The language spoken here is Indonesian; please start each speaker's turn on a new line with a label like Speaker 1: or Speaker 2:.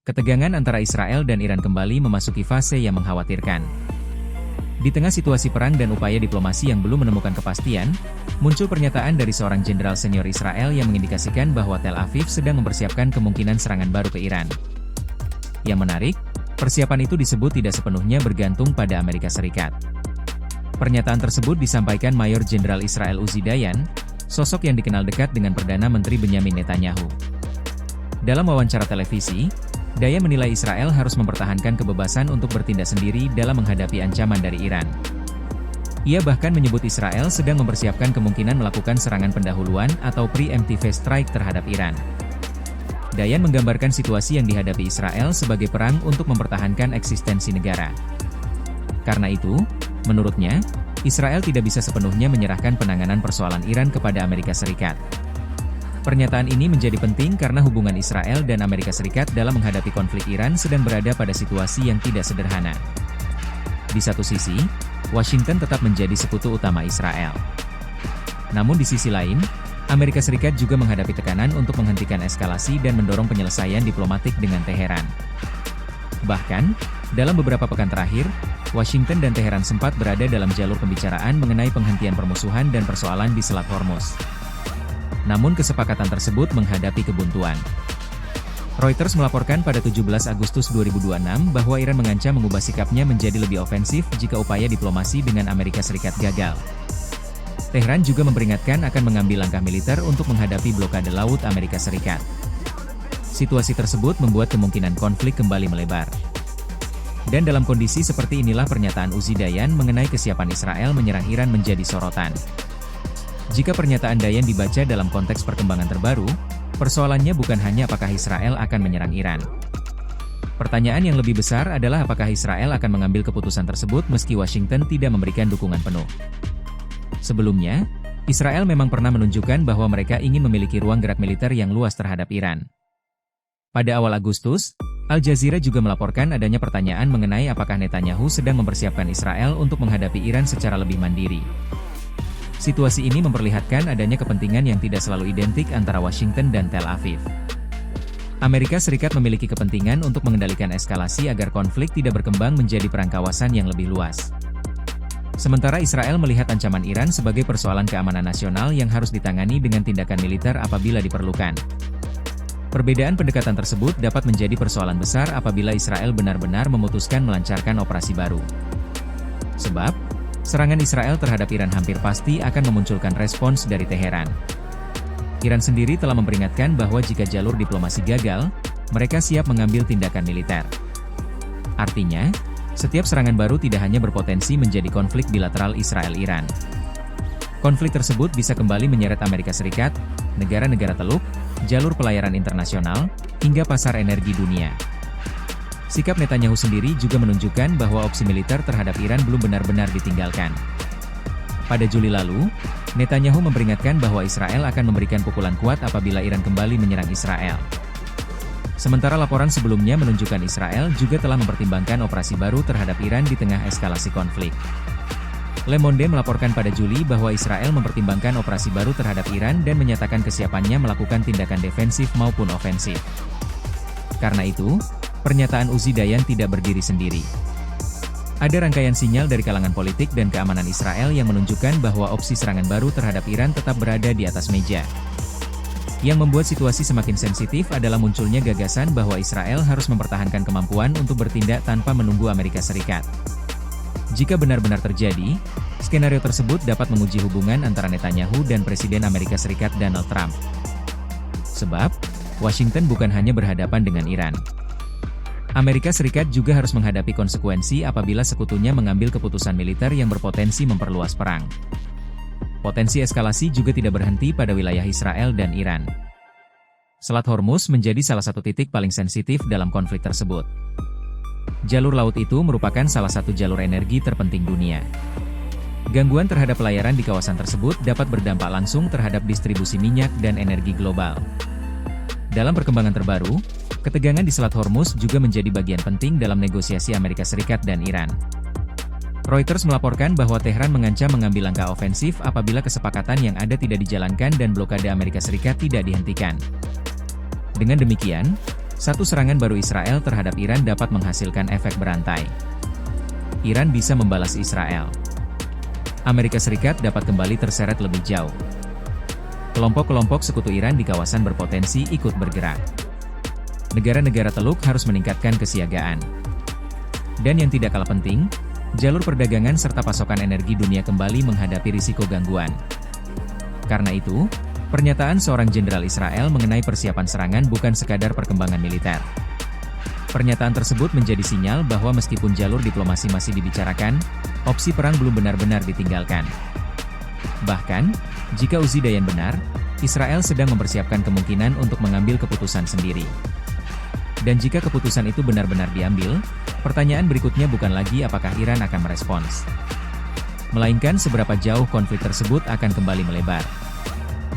Speaker 1: Ketegangan antara Israel dan Iran kembali memasuki fase yang mengkhawatirkan. Di tengah situasi perang dan upaya diplomasi yang belum menemukan kepastian, muncul pernyataan dari seorang jenderal senior Israel yang mengindikasikan bahwa Tel Aviv sedang mempersiapkan kemungkinan serangan baru ke Iran. Yang menarik, persiapan itu disebut tidak sepenuhnya bergantung pada Amerika Serikat. Pernyataan tersebut disampaikan Mayor Jenderal Israel Uzi Dayan, sosok yang dikenal dekat dengan Perdana Menteri Benyamin Netanyahu. Dalam wawancara televisi, Dayan menilai Israel harus mempertahankan kebebasan untuk bertindak sendiri dalam menghadapi ancaman dari Iran. Ia bahkan menyebut Israel sedang mempersiapkan kemungkinan melakukan serangan pendahuluan atau preemptive strike terhadap Iran. Dayan menggambarkan situasi yang dihadapi Israel sebagai perang untuk mempertahankan eksistensi negara. Karena itu, menurutnya, Israel tidak bisa sepenuhnya menyerahkan penanganan persoalan Iran kepada Amerika Serikat. Pernyataan ini menjadi penting karena hubungan Israel dan Amerika Serikat dalam menghadapi konflik Iran sedang berada pada situasi yang tidak sederhana. Di satu sisi, Washington tetap menjadi sekutu utama Israel. Namun di sisi lain, Amerika Serikat juga menghadapi tekanan untuk menghentikan eskalasi dan mendorong penyelesaian diplomatik dengan Teheran. Bahkan, dalam beberapa pekan terakhir, Washington dan Teheran sempat berada dalam jalur pembicaraan mengenai penghentian permusuhan dan persoalan di Selat Hormuz. Namun kesepakatan tersebut menghadapi kebuntuan. Reuters melaporkan pada 17 Agustus 2026 bahwa Iran mengancam mengubah sikapnya menjadi lebih ofensif jika upaya diplomasi dengan Amerika Serikat gagal. Teheran juga memperingatkan akan mengambil langkah militer untuk menghadapi blokade laut Amerika Serikat. Situasi tersebut membuat kemungkinan konflik kembali melebar. Dan dalam kondisi seperti inilah pernyataan Uzi Dayan mengenai kesiapan Israel menyerang Iran menjadi sorotan. Jika pernyataan Dayan dibaca dalam konteks perkembangan terbaru, persoalannya bukan hanya apakah Israel akan menyerang Iran. Pertanyaan yang lebih besar adalah apakah Israel akan mengambil keputusan tersebut meski Washington tidak memberikan dukungan penuh. Sebelumnya, Israel memang pernah menunjukkan bahwa mereka ingin memiliki ruang gerak militer yang luas terhadap Iran. Pada awal Agustus, Al Jazeera juga melaporkan adanya pertanyaan mengenai apakah Netanyahu sedang mempersiapkan Israel untuk menghadapi Iran secara lebih mandiri. Situasi ini memperlihatkan adanya kepentingan yang tidak selalu identik antara Washington dan Tel Aviv. Amerika Serikat memiliki kepentingan untuk mengendalikan eskalasi agar konflik tidak berkembang menjadi perang kawasan yang lebih luas. Sementara Israel melihat ancaman Iran sebagai persoalan keamanan nasional yang harus ditangani dengan tindakan militer apabila diperlukan. Perbedaan pendekatan tersebut dapat menjadi persoalan besar apabila Israel benar-benar memutuskan melancarkan operasi baru. Sebab, serangan Israel terhadap Iran hampir pasti akan memunculkan respons dari Teheran. Iran sendiri telah memperingatkan bahwa jika jalur diplomasi gagal, mereka siap mengambil tindakan militer. Artinya, setiap serangan baru tidak hanya berpotensi menjadi konflik bilateral Israel-Iran. Konflik tersebut bisa kembali menyeret Amerika Serikat, negara-negara Teluk, jalur pelayaran internasional, hingga pasar energi dunia. Sikap Netanyahu sendiri juga menunjukkan bahwa opsi militer terhadap Iran belum benar-benar ditinggalkan. Pada Juli lalu, Netanyahu memperingatkan bahwa Israel akan memberikan pukulan kuat apabila Iran kembali menyerang Israel. Sementara laporan sebelumnya menunjukkan Israel juga telah mempertimbangkan operasi baru terhadap Iran di tengah eskalasi konflik. Le Monde melaporkan pada Juli bahwa Israel mempertimbangkan operasi baru terhadap Iran dan menyatakan kesiapannya melakukan tindakan defensif maupun ofensif. Karena itu, pernyataan Uzi Dayan tidak berdiri sendiri. Ada rangkaian sinyal dari kalangan politik dan keamanan Israel yang menunjukkan bahwa opsi serangan baru terhadap Iran tetap berada di atas meja. Yang membuat situasi semakin sensitif adalah munculnya gagasan bahwa Israel harus mempertahankan kemampuan untuk bertindak tanpa menunggu Amerika Serikat. Jika benar-benar terjadi, skenario tersebut dapat menguji hubungan antara Netanyahu dan Presiden Amerika Serikat Donald Trump. Sebab, Washington bukan hanya berhadapan dengan Iran. Amerika Serikat juga harus menghadapi konsekuensi apabila sekutunya mengambil keputusan militer yang berpotensi memperluas perang. Potensi eskalasi juga tidak berhenti pada wilayah Israel dan Iran. Selat Hormuz menjadi salah satu titik paling sensitif dalam konflik tersebut. Jalur laut itu merupakan salah satu jalur energi terpenting dunia. Gangguan terhadap pelayaran di kawasan tersebut dapat berdampak langsung terhadap distribusi minyak dan energi global. Dalam perkembangan terbaru, ketegangan di Selat Hormuz juga menjadi bagian penting dalam negosiasi Amerika Serikat dan Iran. Reuters melaporkan bahwa Teheran mengancam mengambil langkah ofensif apabila kesepakatan yang ada tidak dijalankan dan blokade Amerika Serikat tidak dihentikan. Dengan demikian, Satu serangan baru Israel terhadap Iran dapat menghasilkan efek berantai. Iran bisa membalas Israel. Amerika Serikat dapat kembali terseret lebih jauh. Kelompok-kelompok sekutu Iran di kawasan berpotensi ikut bergerak. Negara-negara Teluk harus meningkatkan kesiagaan. Dan yang tidak kalah penting, jalur perdagangan serta pasokan energi dunia kembali menghadapi risiko gangguan. Karena itu, pernyataan seorang jenderal Israel mengenai persiapan serangan bukan sekadar perkembangan militer. Pernyataan tersebut menjadi sinyal bahwa meskipun jalur diplomasi masih dibicarakan, opsi perang belum benar-benar ditinggalkan. Bahkan, jika Uzi Dayan benar, Israel sedang mempersiapkan kemungkinan untuk mengambil keputusan sendiri. Dan jika keputusan itu benar-benar diambil, pertanyaan berikutnya bukan lagi apakah Iran akan merespons, melainkan seberapa jauh konflik tersebut akan kembali melebar.